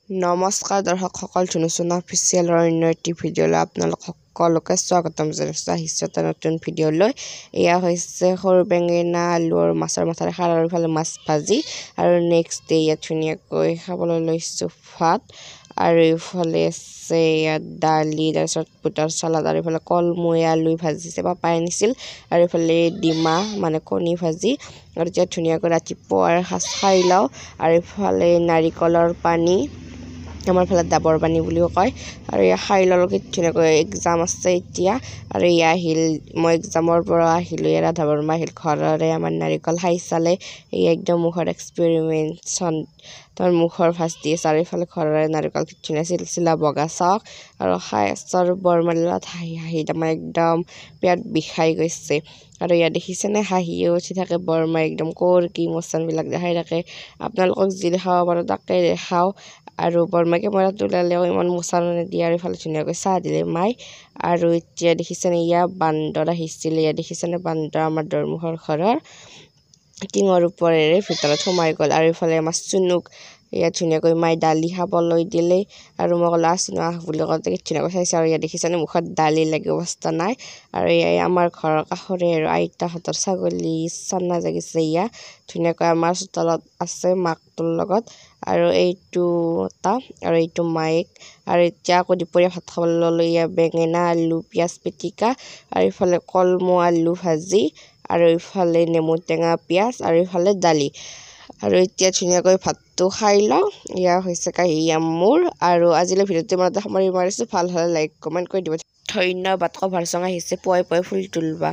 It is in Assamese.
নমস্কাৰ দৰ্শক সকল, ধুনুচুন অফিচিয়েলৰ অন্য এটি ভিডিঅ'লৈ আপোনালোক সকলোকে স্বাগতম জনাইছোঁ। আহিছোঁ এটা নতুন ভিডিঅ'লৈ। এয়া হৈছে সৰু বেঙেনা, আলু আৰু মাছৰ মাথাৰে খাৰ আৰু ইফালে মাছ ভাজি, আৰু নেক্সট ডে ইয়াত ধুনীয়াকৈ খাবলৈ লৈছোঁ ভাত, আৰু ইফালে আছে ইয়াত দালি, তাৰপিছত বুটৰ চালাড, আৰু ইফালে কলমৌ আলু ভাজিছে, পাপাই আনিছিল, আৰু ইফালে ডিমা মানে কণী ভাজি, আৰু এতিয়া ধুনীয়াকৈ ৰাতিপুৱাৰ সাজ খাই লওঁ। আৰু ইফালে নাৰিকলৰ পানী, আমাৰ ফালে ডাবৰ পানী বুলিও কয়, আৰু এয়া খাই ল'লোঁ। ধুনীয়াকৈ এক্সাম আছে এতিয়া, আৰু এয়া আহিল, মই এক্সামৰ পৰা আহিলোঁ, এয়া ৰাধা বৰ্মা আহিল ঘৰৰে আমাৰ নাৰিকল খাই চালে, এই একদম মুখৰ এক্সপেৰিমেণ্টছন, তাৰ মুখৰ ভাজ দি আছে, আৰু ইফালে ঘৰৰে নাৰিকল ধুনীয়া চিলচিলা বগা চাওক, আৰু খাই আছোঁ, আৰু বৰমাৰ লগত হাঁহি হাঁহি তাৰমানে একদম পেট বিষাই গৈছে। আৰু ইয়াত দেখিছেনে হাঁহিয়ে উঠি থাকে বৰমাই, একদম কি মোচনবিলাক দেখাই থাকে। আপোনালোকক যি দেখাব পাৰোঁ তাকে দেখাওঁ। আৰু বৰমাই কেমেৰাটো ওলালেও ইমান মোচন নিদিয়ে, আৰু ইফালে ধুনীয়াকৈ চাহ দিলে মাই। আৰু এতিয়া দেখিছেনে ইয়া বান্দৰ আহিছিলে, ইয়াত দেখিছেনে বান্দৰ আমাৰ দৰমুখৰ ঘৰৰ টিঙৰ ওপৰেৰে ভিতৰত সোমাই গ'ল। আৰু ইফালে আমাৰ চুনুক ইয়াত ধুনীয়াকৈ মায়ে দালি খাবলৈ দিলে, আৰু মই ক'লোঁ আছিলোঁ আহ বুলি কওঁতে ধুনীয়াকৈ চাইছে, আৰু ইয়াত দেখিছেনে মুখত দালি লাগি অৱস্থা নাই। আৰু এয়াই আমাৰ ঘৰৰ কাষৰে আৰু আইতাহঁতৰ ছাগলী চানা জাগিছে, ইয়া ধুনীয়াকৈ আমাৰ চোতালত আছে মাকটোৰ লগত, আৰু এইটো এটা, আৰু এইটো মায়েক। আৰু এতিয়া আকৌ দুপৰীয়া ভাত খাবলৈ ল'লোঁ, ইয়া বেঙেনা, আলু, পিঁয়াজ পিটিকা, আৰু ইফালে কলমৌ আলু ভাজি, আৰু ইফালে নেমু টেঙা পিঁয়াজ, আৰু ইফালে দালি। আৰু এতিয়া ধুনীয়াকৈ ভাতটো খাই লওঁ। এয়া হৈছে কাহিয়া মোৰ, আৰু আজিলৈ ভিডিঅ'টো ইমানতে সামৰি মাৰিছোঁ। ভাল হ'লে লাইক কমেণ্ট কৰি দিব। ধন্যবাদ। কভাৰ চং আহিছে, পুৱাই পুৱাই ফুল তুলিবা।